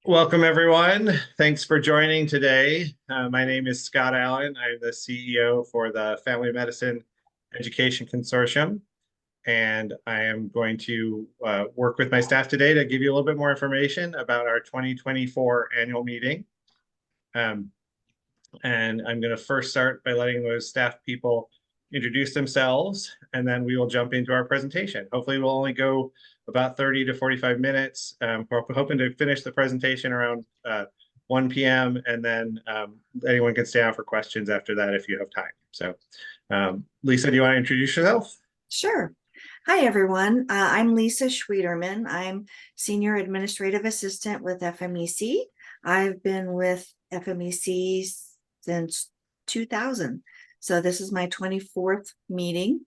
Welcome, everyone. Thanks for joining today. My name is Scott Allen. I'm the CEO for the Family Medicine Education Consortium, and I am going to work with my staff today to give you a little bit more information about our 2024 annual meeting. And I'm going to first start by letting those staff people introduce themselves, and then we will jump into our presentation. Hopefully, we'll only go about 30 to 45 minutes. We're hoping to finish the presentation around 1 p.m. and then anyone can stay on for questions after that if you have time. So, Lisa, do you want to introduce yourself? Sure. Hi, everyone. I'm Lisa Schwederman. I'm Senior Administrative Assistant with FMEC. I've been with FMEC since 2000. So this is my 24th meeting,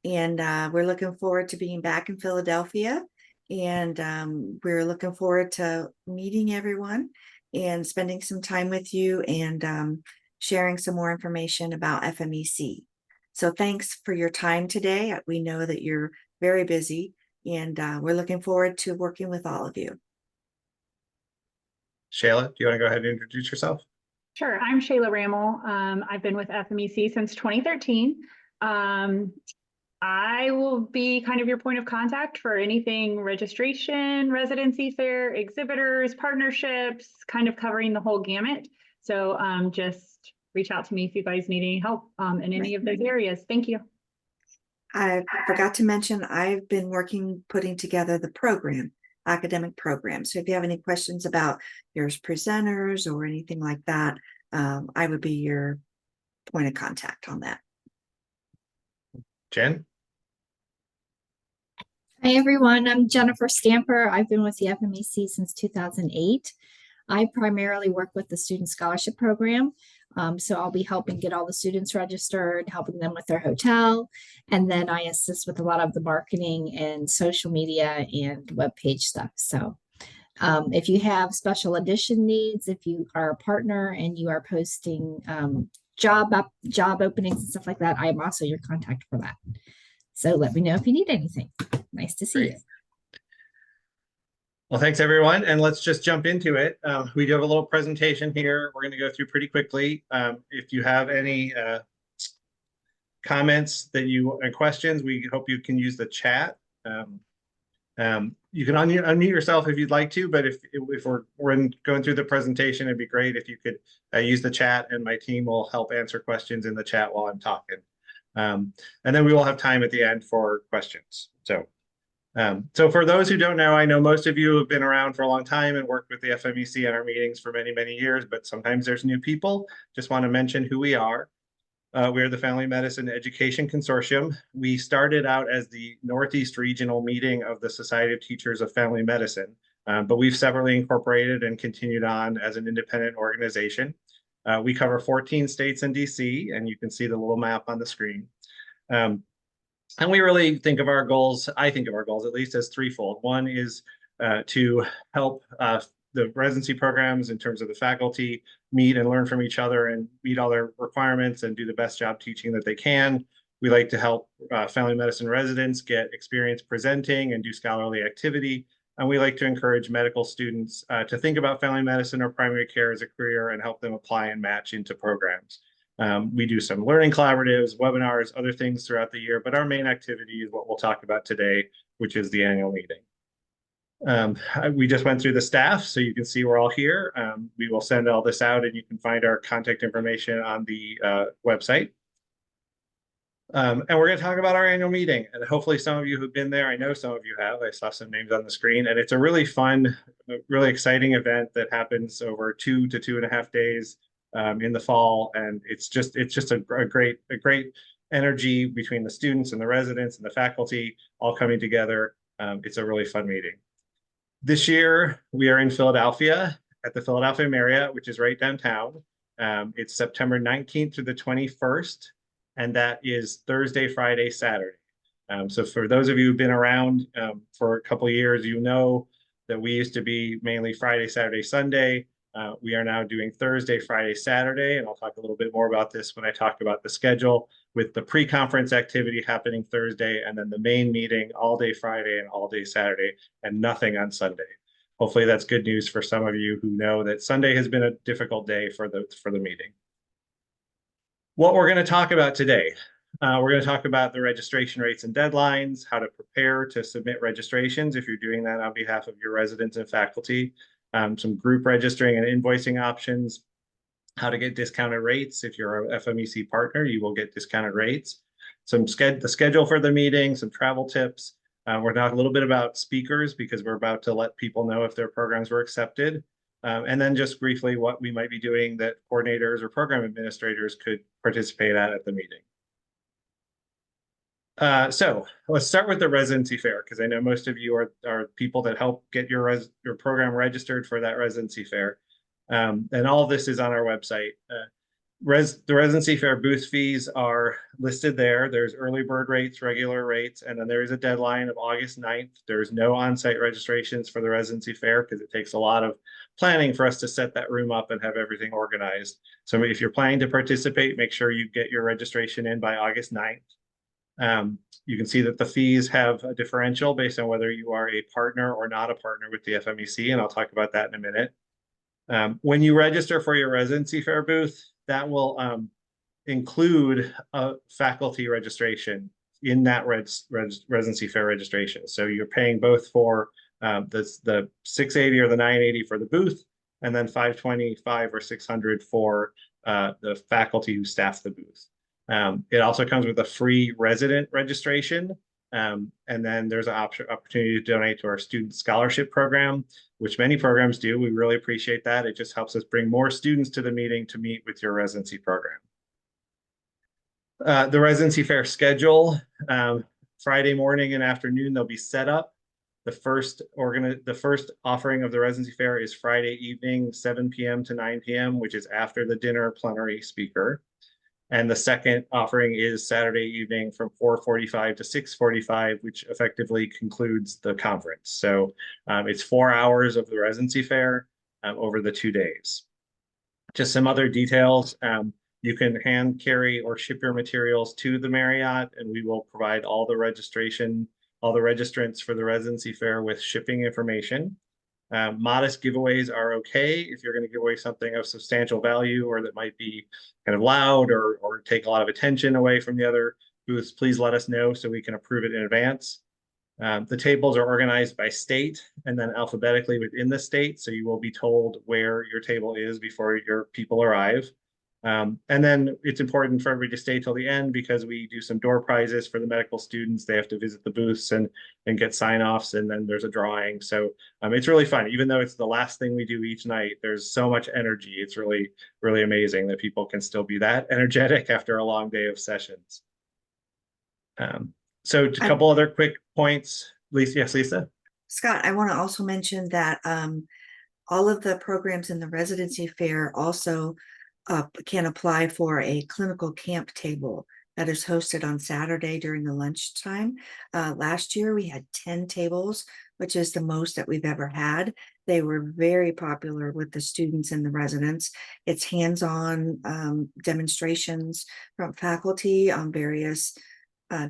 and we're looking forward to being back in Philadelphia. And we're looking forward to meeting everyone and spending some time with you and sharing some more information about FMEC. So thanks for your time today. We know that you're very busy, and we're looking forward to working with all of you. Shayla, do you want to go ahead and introduce yourself? Sure. I'm Shayla Rammel. I've been with FMEC since 2013. I will be kind of your point of contact for anything registration, residency fair, exhibitors, partnerships, kind of covering the whole gamut. So just reach out to me if you guys need any help in any of those areas. Thank you. I forgot to mention, I've been putting together the program, academic program. So if you have any questions about your presenters or anything like that, I would be your point of contact on that. Jen? Hi, everyone. I'm Jennifer Stamper. I've been with the FMEC since 2008. I primarily work with the Student Scholarship Program. So I'll be helping get all the students registered, helping them with their hotel, and then I assist with a lot of the marketing and social media and webpage stuff. So if you have special edition needs, if you are a partner and you are posting job openings and stuff like that, I am also your contact for that. So let me know if you need anything. Nice to see you. Well, thanks, everyone. And let's just jump into it. We do have a little presentation here. We're going to go through pretty quickly. If you have any comments and questions, we hope you can use the chat. You can unmute yourself if you'd like to, but if we're going through the presentation, it'd be great if you could use the chat, and my team will help answer questions in the chat while I'm talking. And then we will have time at the end for questions. So for those who don't know, I know most of you have been around for a long time and worked with the FMEC at our meetings for many, many years, but sometimes there's new people. Just want to mention who we are. We are the Family Medicine Education Consortium. We started out as the Northeast Regional Meeting of the Society of Teachers of Family Medicine, but we've separately incorporated and continued on as an independent organization. We cover 14 states and DC, and you can see the little map on the screen. And we really think of our goals, I think of our goals at least, as threefold. One is to help the residency programs in terms of the faculty meet and learn from each other and meet all their requirements and do the best job teaching that they can. We like to help family medicine residents get experience presenting and do scholarly activity. And we like to encourage medical students to think about family medicine or primary care as a career and help them apply and match into programs. We do some learning collaboratives, webinars, other things throughout the year, but our main activity is what we'll talk about today, which is the annual meeting. We just went through the staff, so you can see we're all here. We will send all this out, and you can find our contact information on the website. And we're going to talk about our annual meeting, and hopefully some of you who've been there, I know some of you have, I saw some names on the screen, and it's a really fun, really exciting event that happens over 2 to 2.5 days. In the fall, and it's just a great energy between the students and the residents and the faculty all coming together. It's a really fun meeting. This year we are in Philadelphia at the Philadelphia Marriott, which is right downtown. It's September 19th through the 21st, and that is Thursday, Friday, Saturday. So for those of you who've been around for a couple of years, you know that we used to be mainly Friday, Saturday, Sunday. We are now doing Thursday, Friday, Saturday, and I'll talk a little bit more about this when I talk about the schedule, with the pre-conference activity happening Thursday, and then the main meeting all day Friday and all day Saturday, and nothing on Sunday. hopefully that's good news for some of you who know that Sunday has been a difficult day for the meeting. What we're going to talk about today, we're going to talk about the registration rates and deadlines, how to prepare to submit registrations if you're doing that on behalf of your residents and faculty, some group registering and invoicing options, how to get discounted rates. If you're a FMEC partner, you will get discounted rates, the schedule for the meeting, some travel tips. We're talking a little bit about speakers because we're about to let people know if their programs were accepted. And then just briefly what we might be doing that coordinators or program administrators could participate at the meeting. So let's start with the residency fair, because I know most of you are people that help get your program registered for that residency fair. And all of this is on our website. The residency fair booth fees are listed there. There's early bird rates, regular rates, and then there is a deadline of August 9th. There's no on-site registrations for the residency fair because it takes a lot of planning for us to set that room up and have everything organized. So if you're planning to participate, make sure you get your registration in by August 9th. You can see that the fees have a differential based on whether you are a partner or not a partner with the FMEC, and I'll talk about that in a minute. When you register for your residency fair booth, that will include a faculty registration in that residency fair registration. So you're paying both for the $680 or the $980 for the booth, and then $525 or $600 for the faculty who staff the booth. It also comes with a free resident registration. And then there's an opportunity to donate to our student scholarship program, which many programs do. We really appreciate that. It just helps us bring more students to the meeting to meet with your residency program. The residency fair schedule, Friday morning and afternoon, they'll be set up. The first offering of the residency fair is Friday evening, 7 p.m. to 9 p.m., which is after the dinner plenary speaker. And the second offering is Saturday evening from 4:45 to 6:45, which effectively concludes the conference. So it's 4 hours of the residency fair over the 2 days. Just some other details. You can hand carry or ship your materials to the Marriott, and we will provide all the registrants for the residency fair with shipping information. Modest giveaways are okay if you're going to give away something of substantial value or that might be kind of loud or take a lot of attention away from the other booths. Please let us know so we can approve it in advance. The tables are organized by state and then alphabetically within the state, so you will be told where your table is before your people arrive. And then it's important for everybody to stay till the end because we do some door prizes for the medical students. They have to visit the booths and get sign-offs, and then there's a drawing. So it's really fun. Even though it's the last thing we do each night, there's so much energy. It's really, really amazing that people can still be that energetic after a long day of sessions. So a couple other quick points. Lisa, yes, Lisa? Scott, I want to also mention that all of the programs in the residency fair also can apply for a clinical camp table that is hosted on Saturday during the lunchtime. Last year we had 10 tables, which is the most that we've ever had. They were very popular with the students and the residents. It's hands-on demonstrations from faculty on various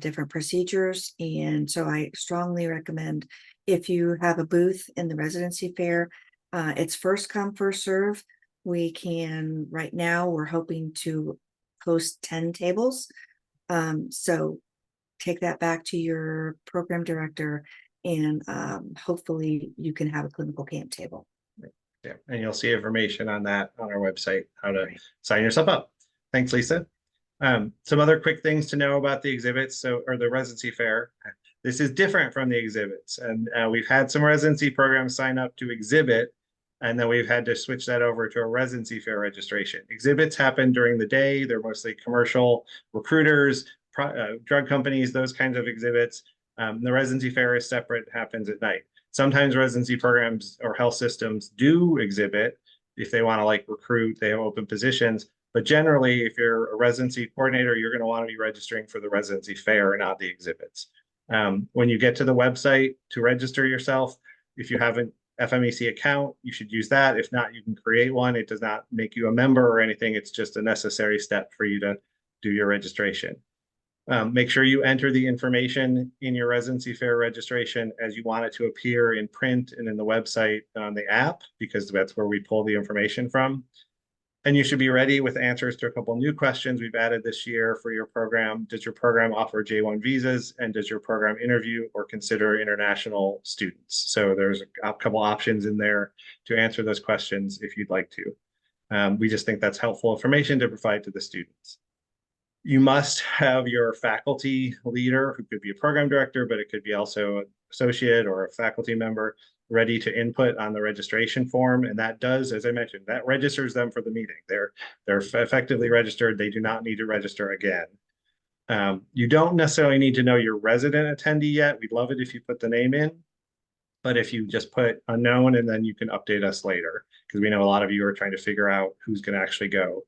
different procedures. And so I strongly recommend, if you have a booth in the residency fair, it's first come, first serve. We can, right now, we're hoping to host 10 tables. So take that back to your program director and hopefully you can have a clinical camp table. Yeah, and you'll see information on that on our website, how to sign yourself up. Thanks, Lisa. Some other quick things to know about the exhibits, or the residency fair. This is different from the exhibits, and we've had some residency programs sign up to exhibit, and then we've had to switch that over to a residency fair registration. Exhibits happen during the day. They're mostly commercial recruiters, drug companies, those kinds of exhibits. The residency fair is separate, happens at night. Sometimes residency programs or health systems do exhibit if they want to like recruit, they have open positions. But generally, if you're a residency coordinator, you're going to want to be registering for the residency fair and not the exhibits. When you get to the website to register yourself, if you have an FMEC account, you should use that. If not, you can create one. It does not make you a member or anything. It's just a necessary step for you to do your registration. Make sure you enter the information in your residency fair registration as you want it to appear in print and in the website and on the app, because that's where we pull the information from. And you should be ready with answers to a couple new questions we've added this year for your program. Does your program offer J1 visas? And does your program interview or consider international students? So there's a couple options in there to answer those questions if you'd like to. We just think that's helpful information to provide to the students. You must have your faculty leader, who could be a program director, but it could be also an associate or a faculty member, ready to input on the registration form. And that does, as I mentioned, that registers them for the meeting. They're effectively registered. They do not need to register again. You don't necessarily need to know your resident attendee yet. We'd love it if you put the name in. But if you just put unknown, and then you can update us later, because we know a lot of you are trying to figure out who's going to actually go.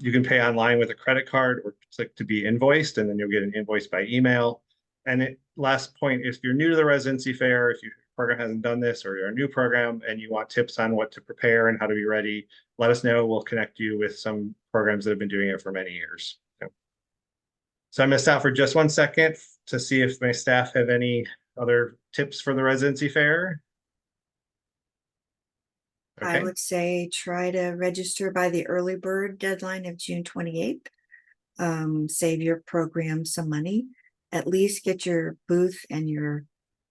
You can pay online with a credit card or click to be invoiced, and then you'll get an invoice by email. And last point, if you're new to the residency fair, if your program hasn't done this, or you're a new program and you want tips on what to prepare and how to be ready, let us know. We'll connect you with some programs that have been doing it for many years. So I missed out for just 1 second to see if my staff have any other tips for the residency fair. I Okay. would say try to register by the early bird deadline of June 28th. Save your program some money. At least get your booth and your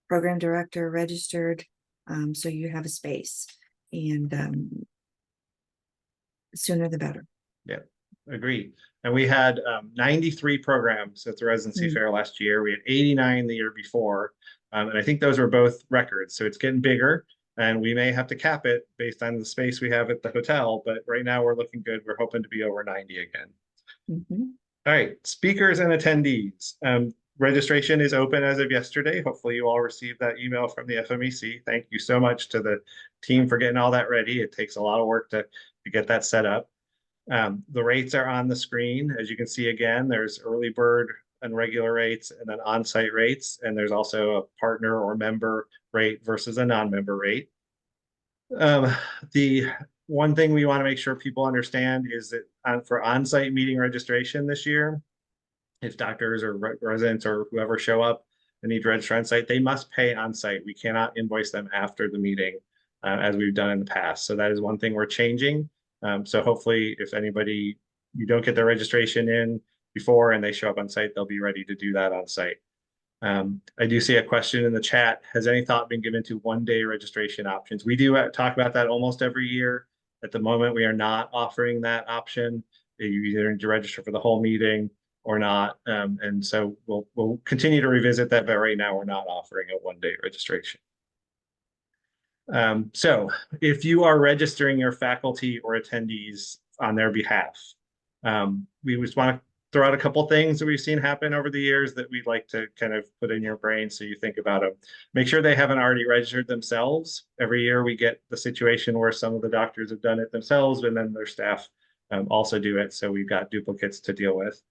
program director registered, so you have a space. And sooner the better. Yeah, agreed. And we had 93 programs at the residency fair last year. We had 89 the year before. And I think those were both records. So it's getting bigger. And we may have to cap it based on the space we have at the hotel, but right now we're looking good. We're hoping to be over 90 again. All right, speakers and attendees. Registration is open as of yesterday. Hopefully you all received that email from the FMEC. Thank you so much to the team for getting all that ready. It takes a lot of work to get that set up. The rates are on the screen. As you can see again, there's early bird and regular rates, and then on-site rates. And there's also a partner or member rate versus a non-member rate. The one thing we want to make sure people understand is that for on-site meeting registration this year, if doctors or residents or whoever show up and need to register on-site, they must pay on-site. We cannot invoice them after the meeting, as we've done in the past. So that is one thing we're changing. So hopefully if anybody, you don't get their registration in before and they show up on site, they'll be ready to do that on site. I do see a question in the chat. Has any thought been given to one-day registration options? We do talk about that almost every year. At the moment, we are not offering that option. You either need to register for the whole meeting or not. And so we'll continue to revisit that, but right now we're not offering a one-day registration. So if you are registering your faculty or attendees on their behalf, we just want to throw out a couple things that we've seen happen over the years that we'd like to kind of put in your brain so you think about them. Make sure they haven't already registered themselves. Every year we get the situation where some of the doctors have done it themselves and then their staff also do it. So we've got duplicates to deal with.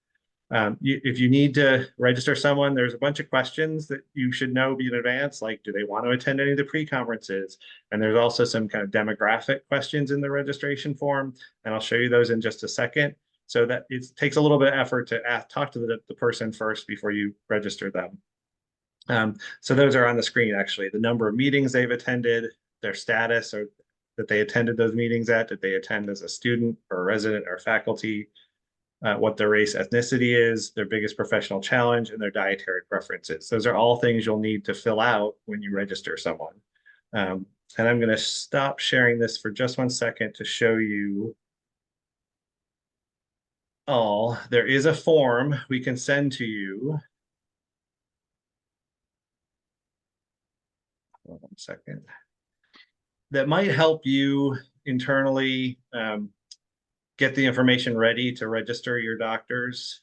If you need to register someone, there's a bunch of questions that you should know in advance, like do they want to attend any of the pre-conferences? And there's also some kind of demographic questions in the registration form, and I'll show you those in just a second. So that it takes a little bit of effort to talk to the person first before you register them. So those are on the screen, actually. The number of meetings they've attended, their status, or that they attended those meetings at, did they attend as a student or a resident or faculty, what their race, ethnicity is, their biggest professional challenge, and their dietary preferences. Those are all things you'll need to fill out when you register someone. And I'm going to stop sharing this for just 1 second to show you all. There is a form we can send to you. 1 second. That might help you internally get the information ready to register your doctors.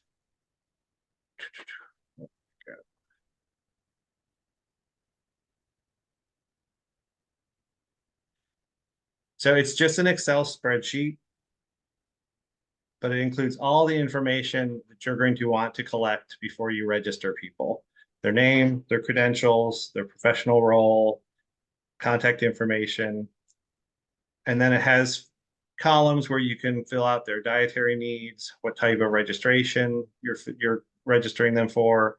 So it's just an Excel spreadsheet, but it includes all the information that you're going to want to collect before you register people. Their name, their credentials, their professional role, contact information. And then it has columns where you can fill out their dietary needs, what type of registration you're registering them for,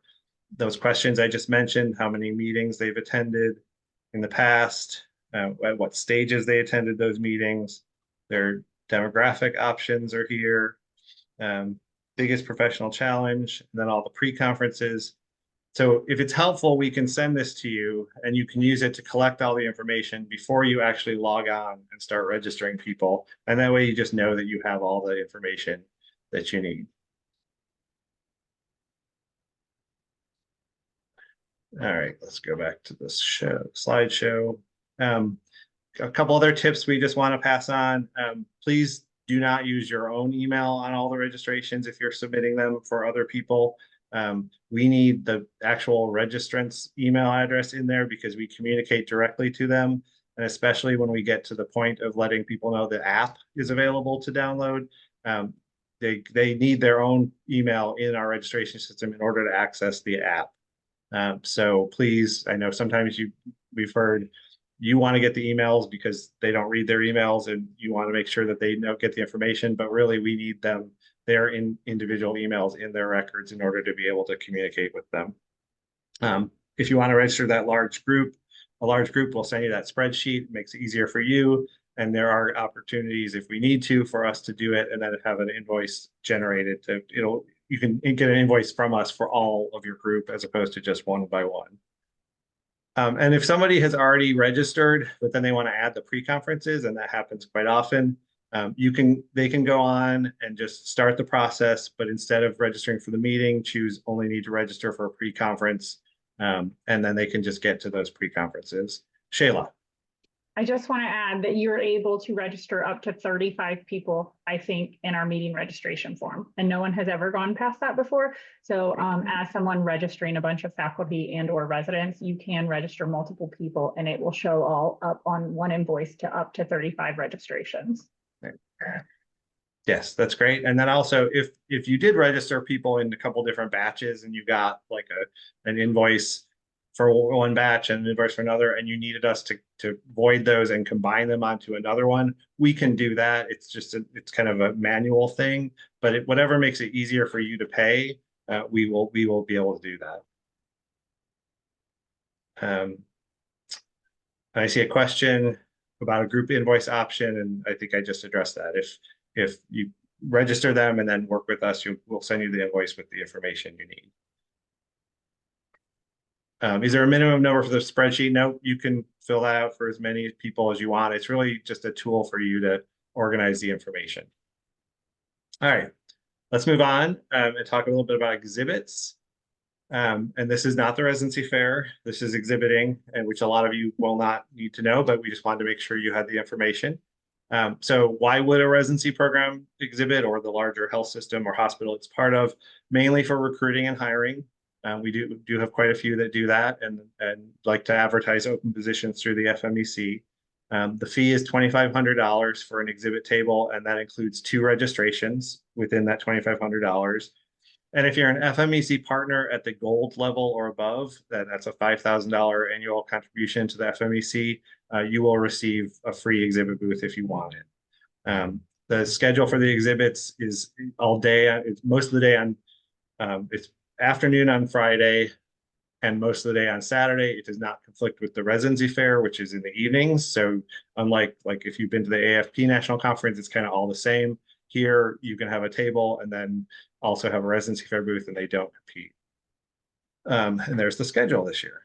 those questions I just mentioned, how many meetings they've attended in the past, at what stages they attended those meetings, their demographic options are here, biggest professional challenge, and then all the pre-conferences. So if it's helpful, we can send this to you and you can use it to collect all the information before you actually log on and start registering people. And that way you just know that you have all the information that you need. All right, let's go back to this slideshow. A couple other tips we just want to pass on. Please do not use your own email on all the registrations if you're submitting them for other people. We need the actual registrant's email address in there because we communicate directly to them. And especially when we get to the point of letting people know the app is available to download, they need their own email in our registration system in order to access the app. So please, I know sometimes we've heard you want to get the emails because they don't read their emails and you want to make sure that they get the information, but really we need them, their individual emails in their records in order to be able to communicate with them. If you want to register that large group, a large group will send you that spreadsheet. It makes it easier for you. And there are opportunities if we need to for us to do it and then have an invoice generated to, you can get an invoice from us for all of your group as opposed to just one by one. And if somebody has already registered, but then they want to add the pre-conferences, and that happens quite often, they can go on and just start the process, but instead of registering for the meeting, choose only need to register for a pre-conference, and then they can just get to those pre-conferences. Shayla. I just want to add that you're able to register up to 35 people, I think, in our meeting registration form, and no one has ever gone past that before. So as someone registering a bunch of faculty and or residents, you can register multiple people and it will show all up on one invoice to up to 35 registrations. Yes, that's great. And then also if you did register people in a couple different batches and you got like an invoice for one batch and an invoice for another, and you needed us to void those and combine them onto another one, we can do that. It's just it's kind of a manual thing, but whatever makes it easier for you to pay, we will be able to do that. I see a question about a group invoice option, and I think I just addressed that. If you register them and then work with us, we'll send you the invoice with the information you need. Is there a minimum number for the spreadsheet? No, you can fill that out for as many people as you want. It's really just a tool for you to organize the information. All right, let's move on and talk a little bit about exhibits. And this is not the residency fair. This is exhibiting, and which a lot of you will not need to know, but we just wanted to make sure you had the information. So why would a residency program exhibit, or the larger health system or hospital it's part of? Mainly for recruiting and hiring. We do have quite a few that do that and like to advertise open positions through the FMEC. The fee is $2,500 for an exhibit table, and that includes 2 registrations within that $2,500. And if you're an FMEC partner at the gold level or above, that's a $5,000 annual contribution to the FMEC. You will receive a free exhibit booth if you want it. The schedule for the exhibits is all day. It's most of the day on, it's afternoon on Friday and most of the day on Saturday. It does not conflict with the residency fair, which is in the evenings. So unlike if you've been to the AFP National Conference, it's kind of all the same. Here, you can have a table and then also have a residency fair booth, and they don't compete. And there's the schedule this year.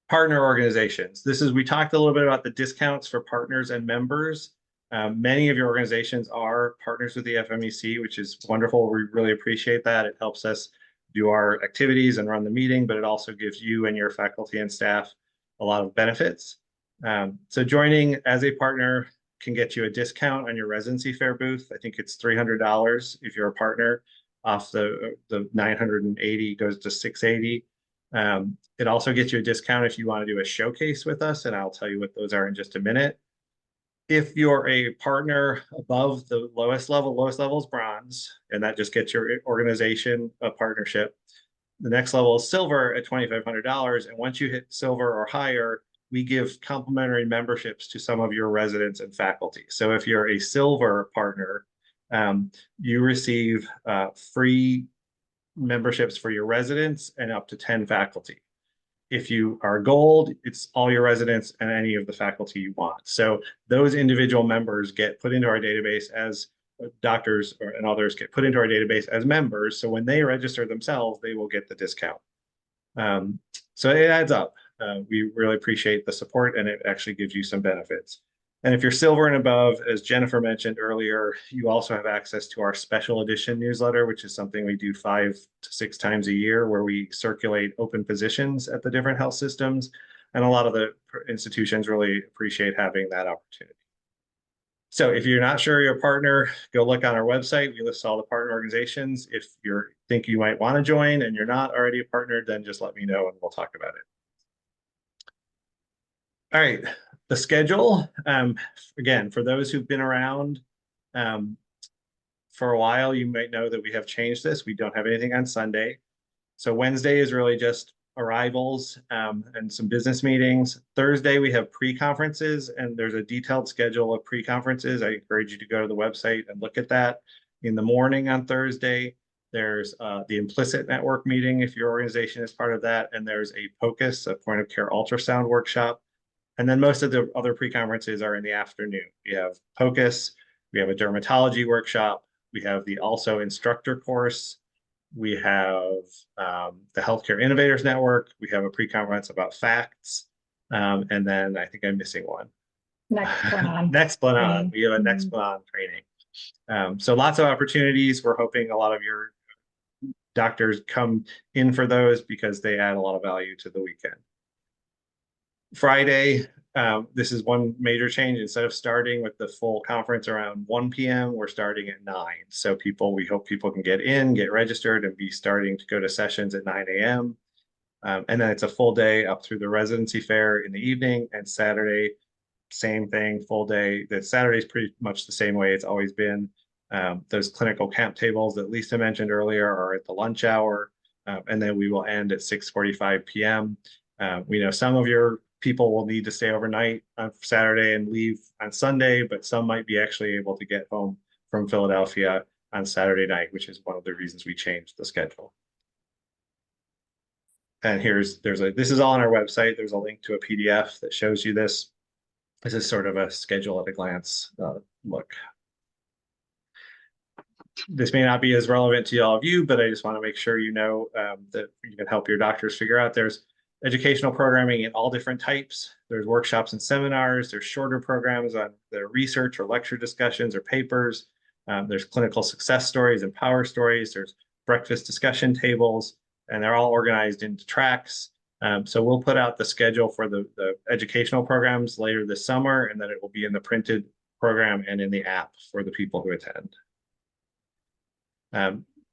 Partner organizations. We talked a little bit about the discounts for partners and members. Many of your organizations are partners with the FMEC, which is wonderful. We really appreciate that. It helps us do our activities and run the meeting, but it also gives you and your faculty and staff a lot of benefits. So joining as a partner can get you a discount on your residency fair booth. I think it's $300 if you're a partner. Off the 980 goes to 680. It also gets you a discount if you want to do a showcase with us, and I'll tell you what those are in just a minute. If you're a partner above the lowest level is bronze, and that just gets your organization a partnership. The next level is silver at $2,500, and once you hit silver or higher, we give complimentary memberships to some of your residents and faculty. So if you're a silver partner, you receive free memberships for your residents and up to 10 faculty. If you are gold, it's all your residents and any of the faculty you want. So those individual members get put into our database as doctors and others get put into our database as members. So when they register themselves, they will get the discount. So it adds up. We really appreciate the support, and it actually gives you some benefits. And if you're silver and above, as Jennifer mentioned earlier, you also have access to our special edition newsletter, which is something we do 5 to 6 times a year, where we circulate open positions at the different health systems. And a lot of the institutions really appreciate having that opportunity. So if you're not sure you're a partner, go look on our website. We list all the partner organizations. If you think you might want to join and you're not already a partner, then just let me know and we'll talk about it. All right, the schedule. Again, for those who've been around for a while, you might know that we have changed this. We don't have anything on Sunday. So Wednesday is really just arrivals and some business meetings. Thursday, we have pre-conferences, and there's a detailed schedule of pre-conferences. I encourage you to go to the website and look at that. In the morning on Thursday, there's the Implicit Network meeting, if your organization is part of that, and there's a POCUS, a point of care ultrasound workshop. And then most of the other pre-conferences are in the afternoon. We have POCUS, we have a dermatology workshop, we have the also instructor course, we have the Healthcare Innovators Network, we have a pre-conference about facts, and then I think I'm missing one. Nexplanon. Nexplanon. We have a Nexplanon training. So lots of opportunities. We're hoping a lot of your doctors come in for those because they add a lot of value to the weekend. Friday, this is one major change. Instead of starting with the full conference around 1 p.m., we're starting at 9. So we hope people can get in, get registered, and be starting to go to sessions at 9 a.m. And then it's a full day up through the residency fair in the evening, and Saturday, same thing, full day. That Saturday is pretty much the same way it's always been. Those clinical camp tables that Lisa mentioned earlier are at the lunch hour, and then we will end at 6:45 p.m. We know some of your people will need to stay overnight on Saturday and leave on Sunday, but some might be actually able to get home from Philadelphia on Saturday night, which is one of the reasons we changed the schedule. And this is all on our website. There's a link to a PDF that shows you this. This is sort of a schedule at a glance look. This may not be as relevant to all of you, but I just want to make sure you know that you can help your doctors figure out. There's educational programming in all different types. There's workshops and seminars. There's shorter programs on their research or lecture discussions or papers. There's clinical success stories and power stories. There's breakfast discussion tables, and they're all organized into tracks. So we'll put out the schedule for the educational programs later this summer, and then it will be in the printed program and in the app for the people who attend.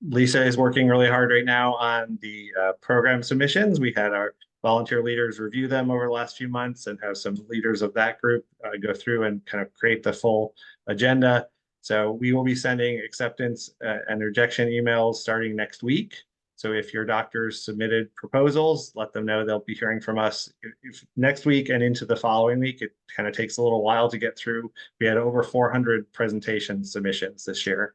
Lisa is working really hard right now on the program submissions. We had our volunteer leaders review them over the last few months and have some leaders of that group go through and kind of create the full agenda. So we will be sending acceptance and rejection emails starting next week. So if your doctors submitted proposals, let them know they'll be hearing from us next week and into the following week. It kind of takes a little while to get through. We had over 400 presentation submissions this year.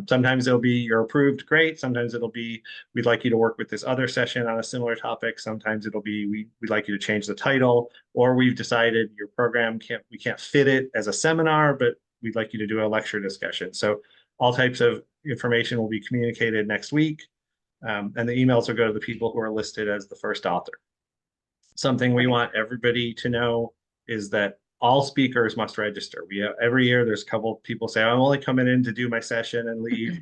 Sometimes it'll be you're approved, great. Sometimes it'll be we'd like you to work with this other session on a similar topic. Sometimes it'll be we'd like you to change the title, or we've decided your program we can't fit it as a seminar, but we'd like you to do a lecture discussion. So all types of information will be communicated next week, and the emails will go to the people who are listed as the first author. Something we want everybody to know is that all speakers must register. Every year there's a couple of people say, I'm only coming in to do my session and leave.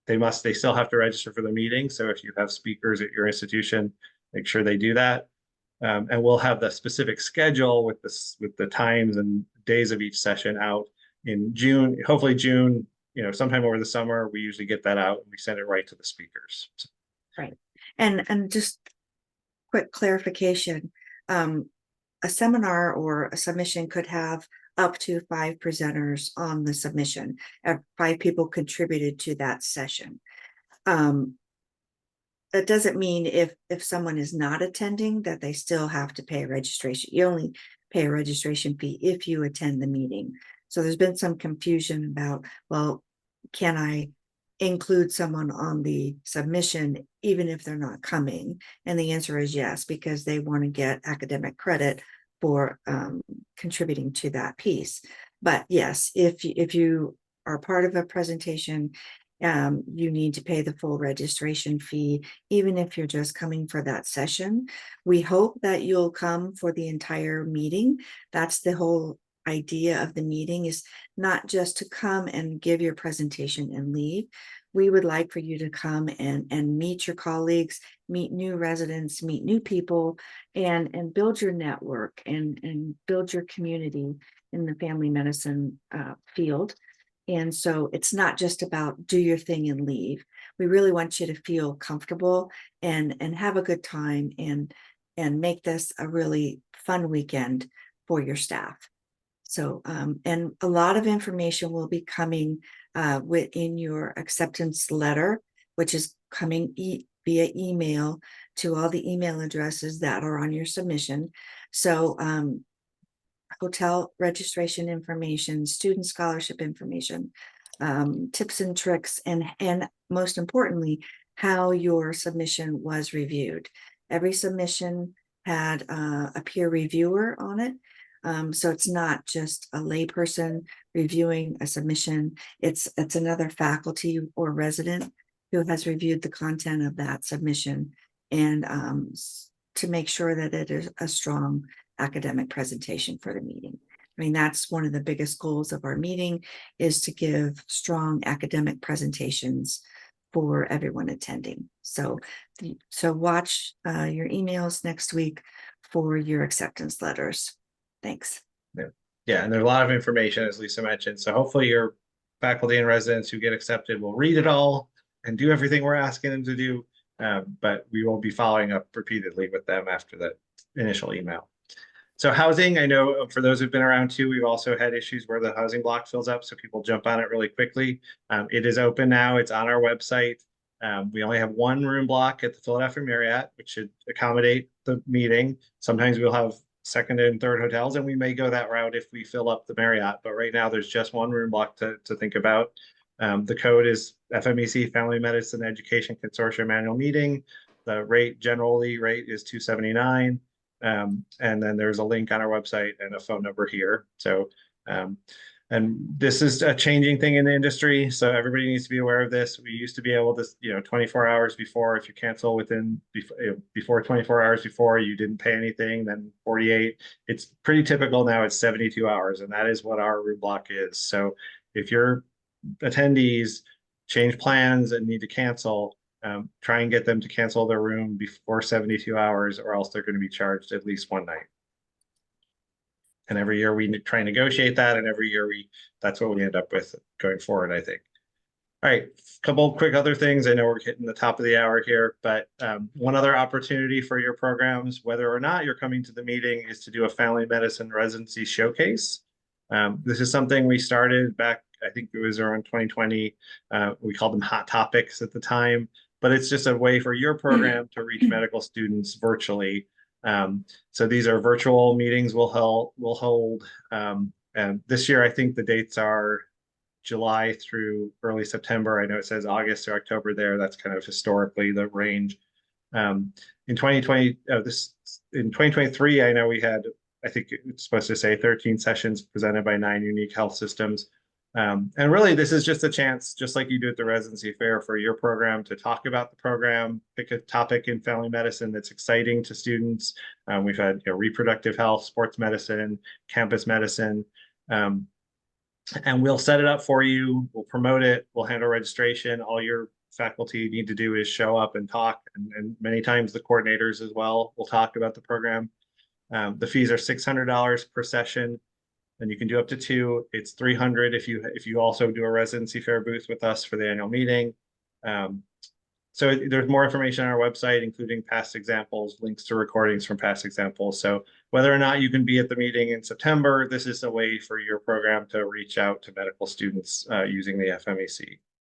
They still have to register for the meeting. So if you have speakers at your institution, make sure they do that. And we'll have the specific schedule with the times and days of each session out in June, hopefully June, sometime over the summer. We usually get that out and we send it right to the speakers. Right. And just quick clarification. A seminar or a submission could have up to 5 presenters on the submission. 5 people contributed to that session. That doesn't mean if someone is not attending that they still have to pay a registration. You only pay a registration fee if you attend the meeting. So there's been some confusion about, well, can I include someone on the submission, even if they're not coming? And the answer is yes, because they want to get academic credit for contributing to that piece. But yes, if you are part of a presentation, you need to pay the full registration fee, even if you're just coming for that session. We hope that you'll come for the entire meeting. That's the whole idea of the meeting, is not just to come and give your presentation and leave. We would like for you to come and meet your colleagues, meet new residents, meet new people, and build your network and build your community in the family medicine field. And so it's not just about do your thing and leave. We really want you to feel comfortable and have a good time and make this a really fun weekend for your staff. So, and a lot of information will be coming within your acceptance letter, which is coming via email to all the email addresses that are on your submission. So, hotel registration information, student scholarship information, tips and tricks, and most importantly, how your submission was reviewed. Every submission had a peer reviewer on it. So it's not just a layperson reviewing a submission. It's another faculty or resident who has reviewed the content of that submission, and to make sure that it is a strong academic presentation for the meeting. I mean, that's one of the biggest goals of our meeting, is to give strong academic presentations for everyone attending. So watch your emails next week for your acceptance letters. Thanks. Yeah, and there's a lot of information, as Lisa mentioned. So hopefully your faculty and residents who get accepted will read it all and do everything we're asking them to do. But we will be following up repeatedly with them after that initial email. So housing, I know for those who've been around too, we've also had issues where the housing block fills up, so people jump on it really quickly. It is open now. It's on our website. We only have one room block at the Philadelphia Marriott, which should accommodate the meeting. Sometimes we'll have second and third hotels, and we may go that route if we fill up the Marriott. But right now, there's just one room block to think about. The code is FMEC Family Medicine Education Consortium Annual Meeting. The rate, generally rate, is $279. And then there's a link on our website and a phone number here. So, and this is a changing thing in the industry, so everybody needs to be aware of this. We used to be able to, 24 hours before, if you cancel before 24 hours before, you didn't pay anything, then 48. It's pretty typical now. It's 72 hours, and that is what our room block is. So if your attendees change plans and need to cancel, try and get them to cancel their room before 72 hours, or else they're going to be charged at least one night. And every year we try and negotiate that, and every year that's what we end up with going forward, I think. All right, a couple quick other things. I know we're hitting the top of the hour here, but one other opportunity for your programs, whether or not you're coming to the meeting, is to do a family medicine residency showcase. This is something we started back, I think it was around 2020. We called them hot topics at the time, but it's just a way for your program to reach medical students virtually. So these are virtual meetings we'll hold. And this year, I think the dates are July through early September. I know it says August to October there. That's kind of historically the range. In 2023, I know we had, I think it's supposed to say 13 sessions presented by 9 unique health systems. And really, this is just a chance, just like you do at the residency fair, for your program to talk about the program, pick a topic in family medicine that's exciting to students. We've had reproductive health, sports medicine, campus medicine, and we'll set it up for you. We'll promote it. We'll handle registration. All your faculty need to do is show up and talk, and many times the coordinators as well will talk about the program. The fees are $600 per session. And you can do up to 2. It's $300 if you also do a residency fair booth with us for the annual meeting. So there's more information on our website, including past examples, links to recordings from past examples. So whether or not you can be at the meeting in September, this is a way for your program to reach out to medical students using the FMEC.